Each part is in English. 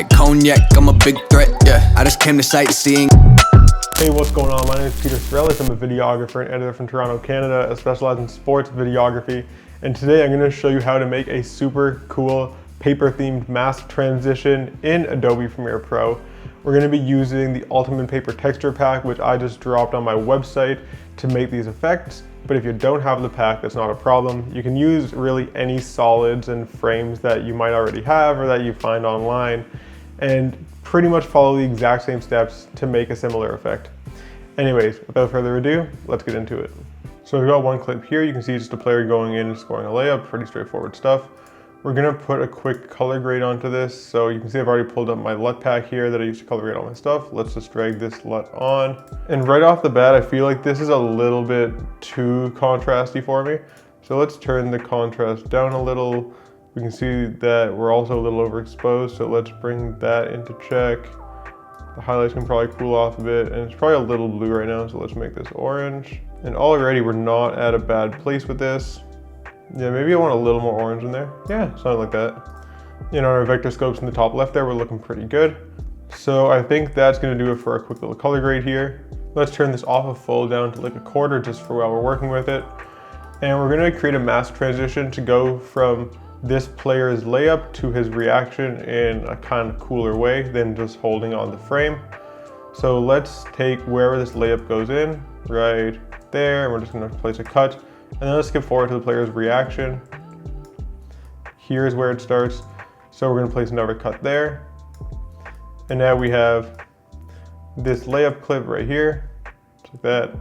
like cognac, I'm a big threat, yeah. I just came to sightseeing. Hey, what's going on? My name is Peter Sarellas. I'm a videographer and editor from Toronto, Canada. I specialize in sports videography. And today I'm going to show you how to make a super cool paper-themed mask transition in Adobe Premiere Pro. We're going to be using the Ultimate Paper Texture Pack, which I just dropped on my website to make these effects. But if you don't have the pack, that's not a problem. You can use really any solids and frames that you might already have or that you find online and pretty much follow the exact same steps to make a similar effect. Anyways, without further ado, let's get into it. So we've got one clip here. You can see just a player going in and scoring a layup, pretty straightforward stuff. We're gonna put a quick color grade onto this. So you can see I've already pulled up my LUT pack here that I used to color grade all my stuff. Let's just drag this LUT on. And right off the bat, I feel like this is a little bit too contrasty for me. So let's turn the contrast down a little. We can see that we're also a little overexposed, so let's bring that into check. The highlights can probably cool off a bit, and it's probably a little blue right now, so let's make this orange. And already we're not at a bad place with this. Yeah, maybe I want a little more orange in there. Yeah, something like that. You know, our vector scopes in the top left there, we're looking pretty good. So I think that's gonna do it for a quick little color grade here. Let's turn this off of full down to like a quarter just for while we're working with it. And we're gonna create a mask transition to go from this player's layup to his reaction in a kind of cooler way than just holding on the frame. So let's take wherever this layup goes in, right there, and we're just gonna place a cut. And then let's skip forward to the player's reaction. Here's where it starts. So we're gonna place another cut there. And now we have this layup clip right here, just like that.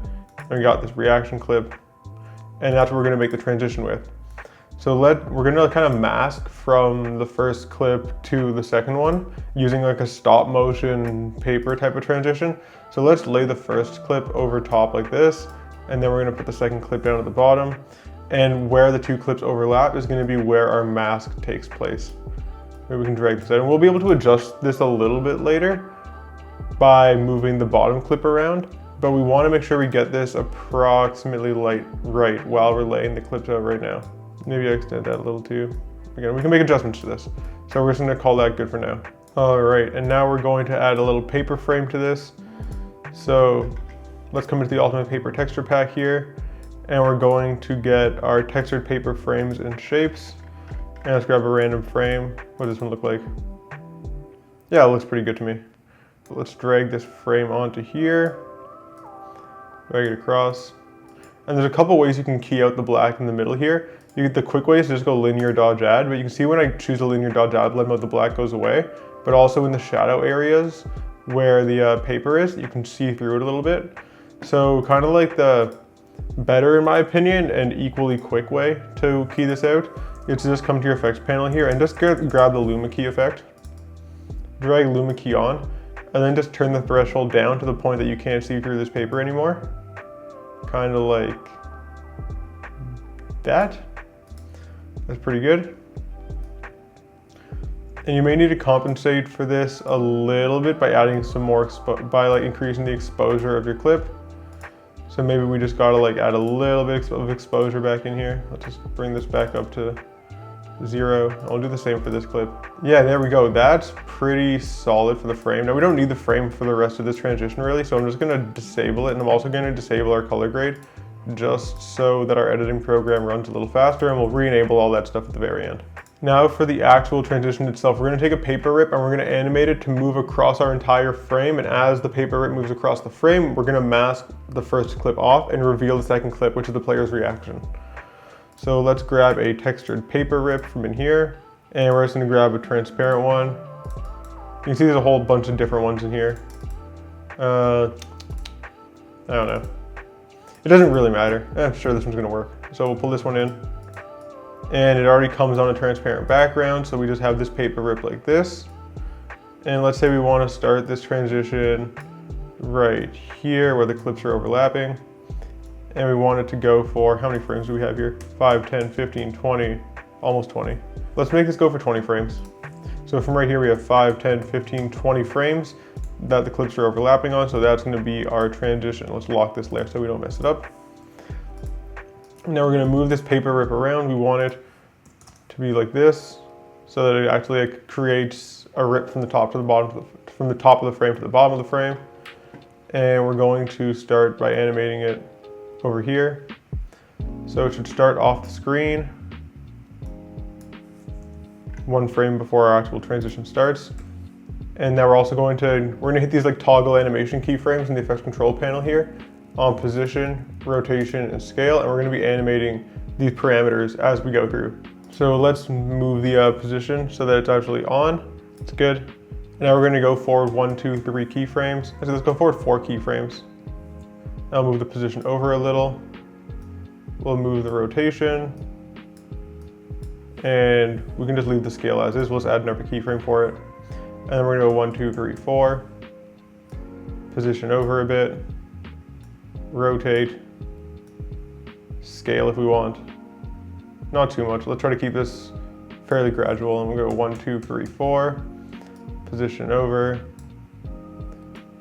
And we got this reaction clip. And that's what we're gonna make the transition with. So we're gonna kind of mask from the first clip to the second one using like a stop motion paper type of transition. So let's lay the first clip over top like this, and then we're gonna put the second clip down at the bottom. And where the two clips overlap is gonna be where our mask takes place. Maybe we can drag this out, and we'll be able to adjust this a little bit later by moving the bottom clip around. But we wanna make sure we get this approximately right while we're laying the clips out right now. Maybe I extend that a little too. Again, we can make adjustments to this. So we're just gonna call that good for now. All right, and now we're going to add a little paper frame to this. So let's come into the Ultimate Paper Texture Pack here, and we're going to get our textured paper frames and shapes. And let's grab a random frame. What does this one look like? Yeah, it looks pretty good to me. Let's drag this frame onto here, drag it across. And there's a couple ways you can key out the black in the middle here. The quick way is to just go linear dodge add, but you can see when I choose a linear dodge add mode, the black goes away, but also in the shadow areas where the paper is, you can see through it a little bit. So kind of like the better, in my opinion, and equally quick way to key this out is to just come to your effects panel here and just grab the Luma key effect, drag Luma key on, and then just turn the threshold down to the point that you can't see through this paper anymore. Kind of like that. That's pretty good. And you may need to compensate for this a little bit by adding some more, by increasing the exposure of your clip. So maybe we just gotta add a little bit of exposure back in here. Let's just bring this back up to 0. I'll do the same for this clip. Yeah, there we go. That's pretty solid for the frame. Now we don't need the frame for the rest of this transition really, so I'm just gonna disable it, and I'm also gonna disable our color grade just so that our editing program runs a little faster, and we'll re-enable all that stuff at the very end. Now for the actual transition itself, we're gonna take a paper rip and we're gonna animate it to move across our entire frame, and as the paper rip moves across the frame, we're gonna mask the first clip off and reveal the second clip, which is the player's reaction. So let's grab a textured paper rip from in here, and we're just gonna grab a transparent one. You can see there's a whole bunch of different ones in here. I don't know. It doesn't really matter. I'm sure this one's gonna work. So we'll pull this one in, and it already comes on a transparent background, so we just have this paper rip like this. And let's say we wanna start this transition right here where the clips are overlapping. And we want it to go for, how many frames do we have here? 5, 10, 15, 20, almost 20. Let's make this go for 20 frames. So from right here, we have 5, 10, 15, 20 frames that the clips are overlapping on. So that's gonna be our transition. Let's lock this layer so we don't mess it up. Now we're gonna move this paper rip around. We want it to be like this so that it actually creates a rip from the top to the bottom, from the top of the frame to the bottom of the frame. And we're going to start by animating it over here. So it should start off the screen one frame before our actual transition starts. And now we're going to hit these like toggle animation keyframes in the effects control panel here on position, rotation, and scale. And we're going to be animating these parameters as we go through. So let's move the position so that it's actually on. It's good. And now we're going to go forward 1, 2, 3 keyframes. So let's go forward 4 keyframes. I'll move the position over a little. We'll move the rotation. And we can just leave the scale as is. We'll just add another keyframe for it. And then we're gonna go 1, 2, 3, 4. Position over a bit. Rotate. Scale if we want. Not too much. Let's try to keep this fairly gradual. And we'll go 1, 2, 3, 4. Position over.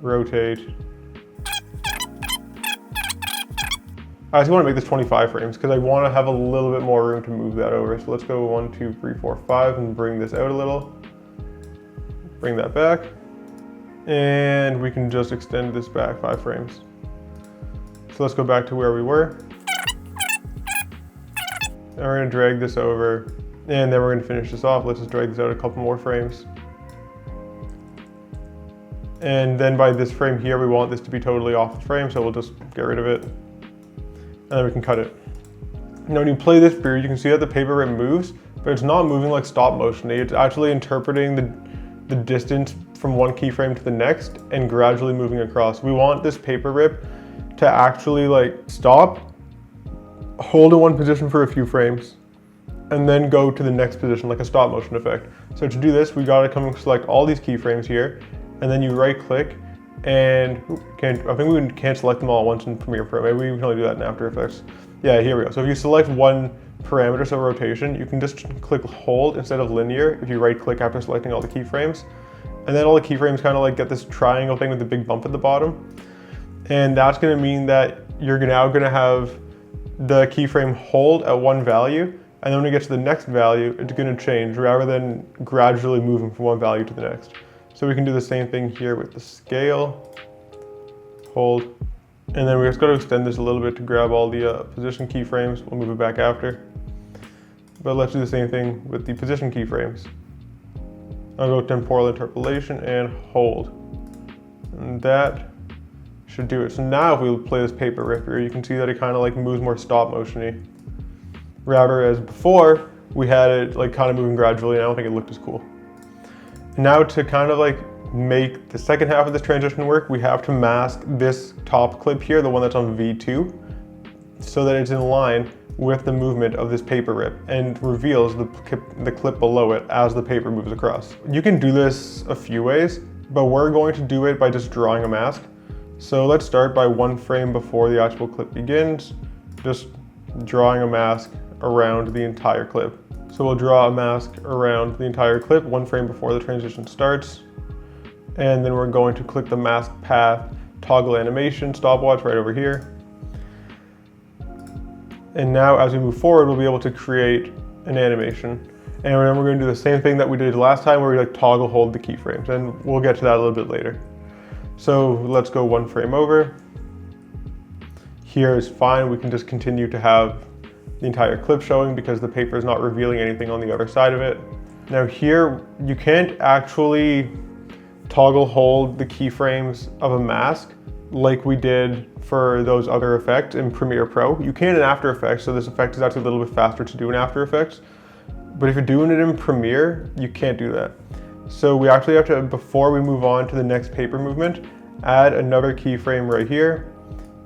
Rotate. I just want to make this 25 frames because I want to have a little bit more room to move that over. So let's go 1, 2, 3, 4, 5 and bring this out a little. Bring that back. And we can just extend this back 5 frames. So let's go back to where we were. And we're going to drag this over. And then we're going to finish this off. Let's just drag this out a couple more frames. And then by this frame here, we want this to be totally off the frame. So we'll just get rid of it. And then we can cut it. Now when you play this through, you can see that the paper rip moves, but it's not moving like stop motion. It's actually interpreting the distance from one keyframe to the next and gradually moving across. We want this paper rip to actually like stop, hold in one position for a few frames, and then go to the next position like a stop motion effect. So to do this, we gotta come and select all these keyframes here, and then you right click and I think we can't select them all at once in Premiere Pro. Maybe we can only do that in After Effects. Yeah, here we go. So if you select one parameter, so rotation, you can just click hold instead of linear if you right click after selecting all the keyframes. And then all the keyframes kind of like get this triangle thing with the big bump at the bottom. And that's gonna mean that you're now gonna have the keyframe hold at one value, and then when it gets to the next value, it's gonna change rather than gradually moving from one value to the next. So we can do the same thing here with the scale, hold, and then we just got to extend this a little bit to grab all the position keyframes. We'll move it back after. But let's do the same thing with the position keyframes. I'll go temporal interpolation and hold. And that should do it. So now if we play this paper rip here, you can see that it kind of like moves more stop motion-y. Rather as before, we had it like kind of moving gradually, and I don't think it looked as cool. Now to kind of like make the second half of this transition work, we have to mask this top clip here, the one that's on V2, so that it's in line with the movement of this paper rip and reveals the clip below it as the paper moves across. You can do this a few ways, but we're going to do it by just drawing a mask. So let's start by one frame before the actual clip begins, just drawing a mask around the entire clip. So we'll draw a mask around the entire clip, one frame before the transition starts. And then we're going to click the mask path, toggle animation, stopwatch right over here. And now as we move forward, we'll be able to create an animation. And then we're going to do the same thing that we did last time where we like toggle hold the keyframes, and we'll get to that a little bit later. So let's go one frame over. Here is fine, we can just continue to have the entire clip showing because the paper is not revealing anything on the other side of it. Now here, you can't actually toggle hold the keyframes of a mask like we did for those other effects in Premiere Pro. You can in After Effects, so this effect is actually a little bit faster to do in After Effects. But if you're doing it in Premiere, you can't do that. So we actually have to, before we move on to the next paper movement, add another keyframe right here.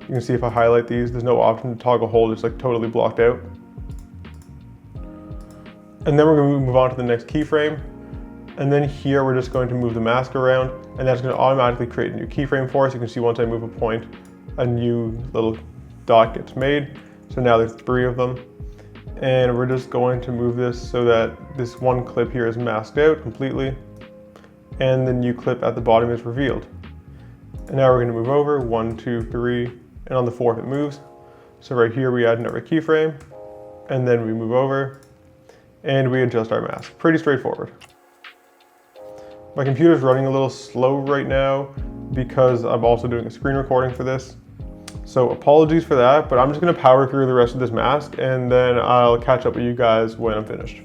You can see if I highlight these, there's no option to toggle hold, it's like totally blocked out. And then we're going to move on to the next keyframe. And then here we're just going to move the mask around, and that's going to automatically create a new keyframe for us. You can see once I move a point, a new little dot gets made. So now there's 3 of them. And we're just going to move this so that this one clip here is masked out completely. And the new clip at the bottom is revealed. And now we're going to move over 1, 2, 3, and on the 4th it moves. So right here we add another keyframe, and then we move over and we adjust our mask. Pretty straightforward. My computer's running a little slow right now because I'm also doing a screen recording for this. So apologies for that, but I'm just gonna power through the rest of this mask and then I'll catch up with you guys when I'm finished.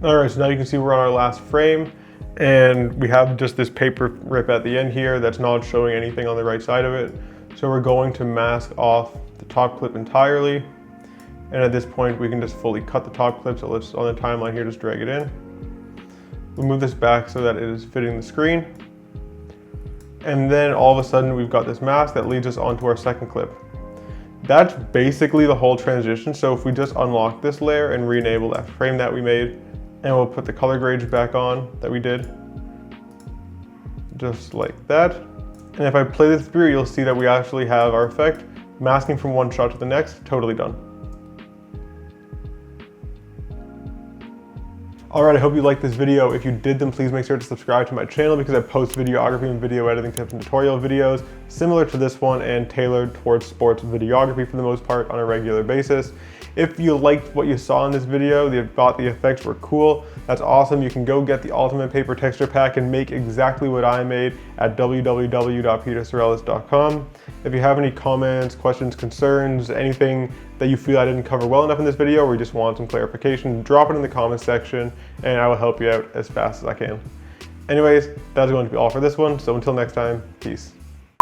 All right, so now you can see we're on our last frame and we have just this paper rip at the end here that's not showing anything on the right side of it. So we're going to mask off the top clip entirely. And at this point, we can just fully cut the top clip. So let's, on the timeline here, just drag it in. We'll move this back so that it is fitting the screen. And then all of a sudden, we've got this mask that leads us onto our second clip. That's basically the whole transition. So if we just unlock this layer and re-enable that frame that we made, and we'll put the color grades back on that we did, just like that. And if I play this through, you'll see that we actually have our effect masking from one shot to the next, totally done. All right, I hope you liked this video. If you did, then please make sure to subscribe to my channel because I post videography and video editing tips and tutorial videos similar to this one and tailored towards sports videography for the most part on a regular basis. If you liked what you saw in this video, you thought the effects were cool, that's awesome. You can go get the Ultimate Paper Texture Pack and make exactly what I made at www.petersarellas.com. If you have any comments, questions, concerns, anything that you feel I didn't cover well enough in this video or you just want some clarification, drop it in the comments section and I will help you out as fast as I can. Anyways, that's going to be all for this one. So until next time, peace.